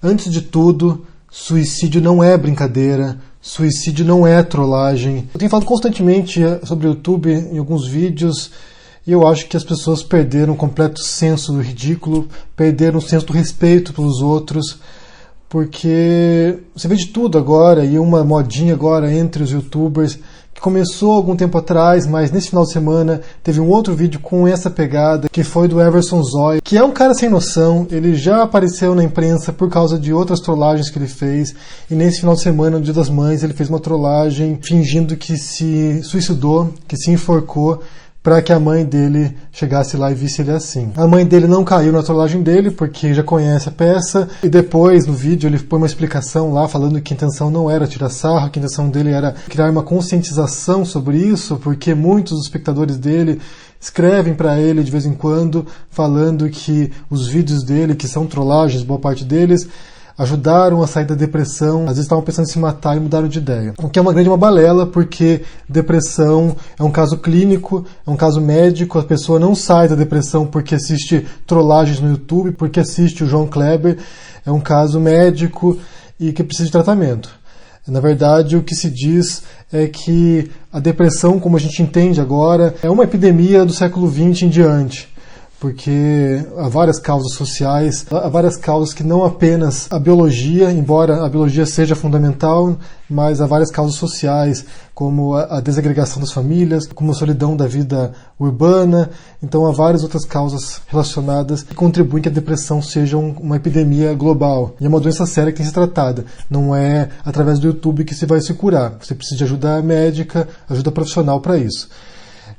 Antes de tudo, suicídio não é brincadeira, suicídio não é trollagem. Eu tenho falado constantemente sobre o YouTube em alguns vídeos e eu acho que as pessoas perderam um completo senso do ridículo, perderam o senso do respeito pelos outros, porque você vê de tudo agora, e uma modinha agora entre os youtubers, que começou algum tempo atrás, mas nesse final de semana teve um outro vídeo com essa pegada, que foi do Everson Zoy, que é um cara sem noção. Ele já apareceu na imprensa por causa de outras trollagens que ele fez, e nesse final de semana, no Dia das Mães, ele fez uma trollagem fingindo que se suicidou, que se enforcou, para que a mãe dele chegasse lá e visse ele assim. A mãe dele não caiu na trollagem dele, porque já conhece a peça, e depois, no vídeo, ele põe uma explicação lá, falando que a intenção não era tirar sarro, que a intenção dele era criar uma conscientização sobre isso, porque muitos dos espectadores dele escrevem para ele de vez em quando, falando que os vídeos dele, que são trollagens, boa parte deles, ajudaram a sair da depressão, às vezes estavam pensando em se matar e mudaram de ideia. O que é uma balela, porque depressão é um caso clínico, é um caso médico, a pessoa não sai da depressão porque assiste trollagens no YouTube, porque assiste o João Kleber, é um caso médico e que precisa de tratamento. Na verdade, o que se diz é que a depressão, como a gente entende agora, é uma epidemia do século XX em diante, porque há várias causas sociais, há várias causas que não apenas a biologia, embora a biologia seja fundamental, mas há várias causas sociais, como a desagregação das famílias, como a solidão da vida urbana. Então há várias outras causas relacionadas que contribuem que a depressão seja uma epidemia global. E é uma doença séria que tem que ser tratada. Não é através do YouTube que se vai se curar. Você precisa de ajuda médica, ajuda profissional para isso.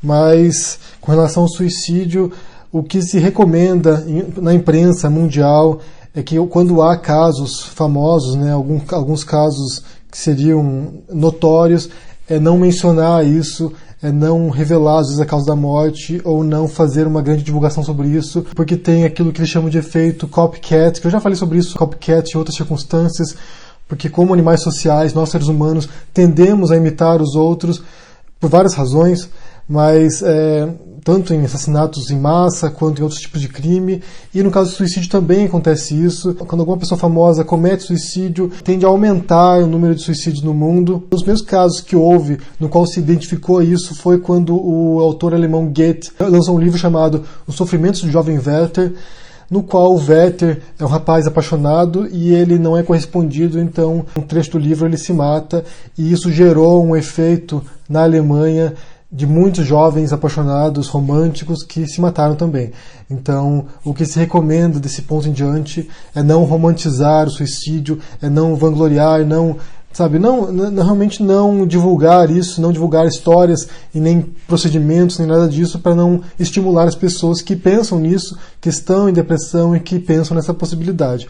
Mas com relação ao suicídio, o que se recomenda na imprensa mundial é que quando há casos famosos, né, alguns casos que seriam notórios, é não mencionar isso, é não revelar às vezes a causa da morte ou não fazer uma grande divulgação sobre isso, porque tem aquilo que eles chamam de efeito copycat, que eu já falei sobre isso, copycat em outras circunstâncias, porque como animais sociais, nós seres humanos tendemos a imitar os outros por várias razões, mas tanto em assassinatos em massa quanto em outros tipos de crime, e no caso do suicídio também acontece isso. Quando alguma pessoa famosa comete suicídio, tende a aumentar o número de suicídios no mundo. Um dos mesmos casos que houve, no qual se identificou isso, foi quando o autor alemão Goethe lançou um livro chamado Os Sofrimentos do Jovem Werther, no qual o Werther é um rapaz apaixonado e ele não é correspondido, então um trecho do livro ele se mata, e isso gerou um efeito na Alemanha de muitos jovens apaixonados, românticos, que se mataram também. Então, o que se recomenda desse ponto em diante é não romantizar o suicídio, é não vangloriar, realmente não divulgar isso, não divulgar histórias e nem procedimentos, nem nada disso, para não estimular as pessoas que pensam nisso, que estão em depressão e que pensam nessa possibilidade.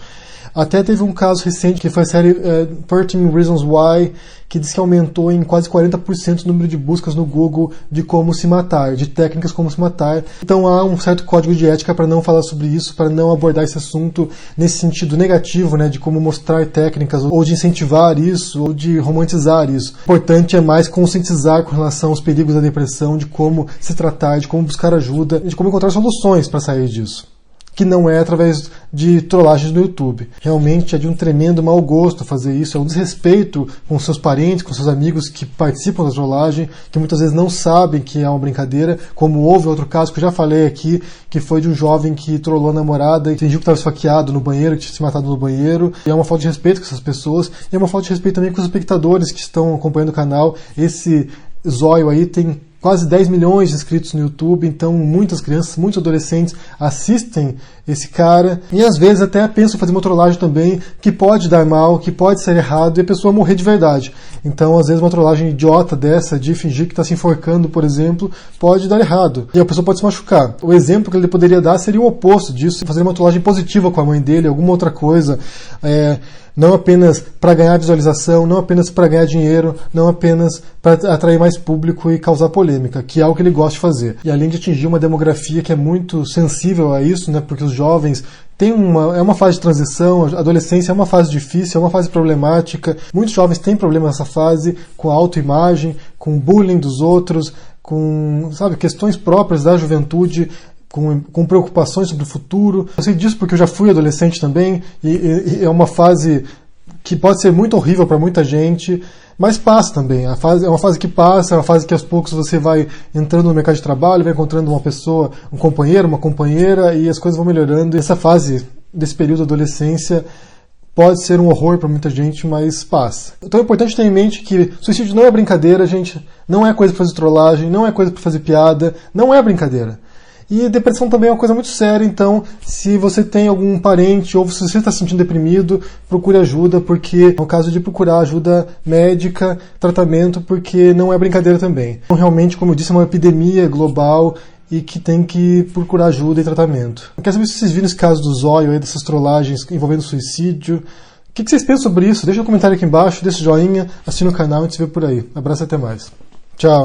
Até teve um caso recente, que foi a série 13 Reasons Why, que diz que aumentou em quase 40% o número de buscas no Google de como se matar, de técnicas como se matar. Então há um certo código de ética para não falar sobre isso, para não abordar esse assunto nesse sentido negativo, né, de como mostrar técnicas, ou de incentivar isso, ou de romantizar isso. O importante é mais conscientizar com relação aos perigos da depressão, de como se tratar, de como buscar ajuda, de como encontrar soluções para sair disso, que não é através de trollagens no YouTube. Realmente é de um tremendo mau gosto fazer isso, é um desrespeito com seus parentes, com seus amigos que participam da trollagem, que muitas vezes não sabem que é uma brincadeira, como houve outro caso que eu já falei aqui, que foi de um jovem que trollou a namorada e fingiu que estava esfaqueado no banheiro, que tinha se matado no banheiro, e é uma falta de respeito com essas pessoas, e é uma falta de respeito também com os espectadores que estão acompanhando o canal. Esse zóio aí tem quase 10 milhões de inscritos no YouTube, então muitas crianças, muitos adolescentes assistem esse cara e às vezes até pensam em fazer uma trollagem também que pode dar mal, que pode ser errado e a pessoa morrer de verdade. Então às vezes uma trollagem idiota dessa, de fingir que está se enforcando, por exemplo, pode dar errado e a pessoa pode se machucar. O exemplo que ele poderia dar seria o oposto disso, fazer uma trollagem positiva com a mãe dele, alguma outra coisa, não apenas para ganhar visualização, não apenas para ganhar dinheiro, não apenas para atrair mais público e causar polêmica, que é algo que ele gosta de fazer. E além de atingir uma demografia que é muito sensível a isso, né, porque os jovens têm é uma fase de transição, a adolescência é uma fase difícil, é uma fase problemática. Muitos jovens têm problema nessa fase, com a autoimagem, com bullying dos outros, com questões próprias da juventude, com preocupações sobre o futuro. Eu sei disso porque eu já fui adolescente também, e é uma fase que pode ser muito horrível para muita gente, mas passa também. É uma fase que passa, é uma fase que aos poucos você vai entrando no mercado de trabalho, vai encontrando uma pessoa, um companheiro, uma companheira, e as coisas vão melhorando. E essa fase desse período de adolescência pode ser um horror para muita gente, mas passa. Então é importante ter em mente que suicídio não é brincadeira, gente. Não é coisa para fazer trollagem, não é coisa para fazer piada, não é brincadeira. E depressão também é uma coisa muito séria, então se você tem algum parente ou se você está se sentindo deprimido, procure ajuda, porque é o caso de procurar ajuda médica, tratamento, porque não é brincadeira também. Então, realmente, como eu disse, é uma epidemia global e que tem que procurar ajuda e tratamento. Eu quero saber se vocês viram esse caso do Zóio, aí, dessas trollagens envolvendo suicídio. O que vocês pensam sobre isso? Deixa um comentário aqui embaixo, deixa o joinha, assina o canal e a gente se vê por aí. Abraço e até mais. Tchau!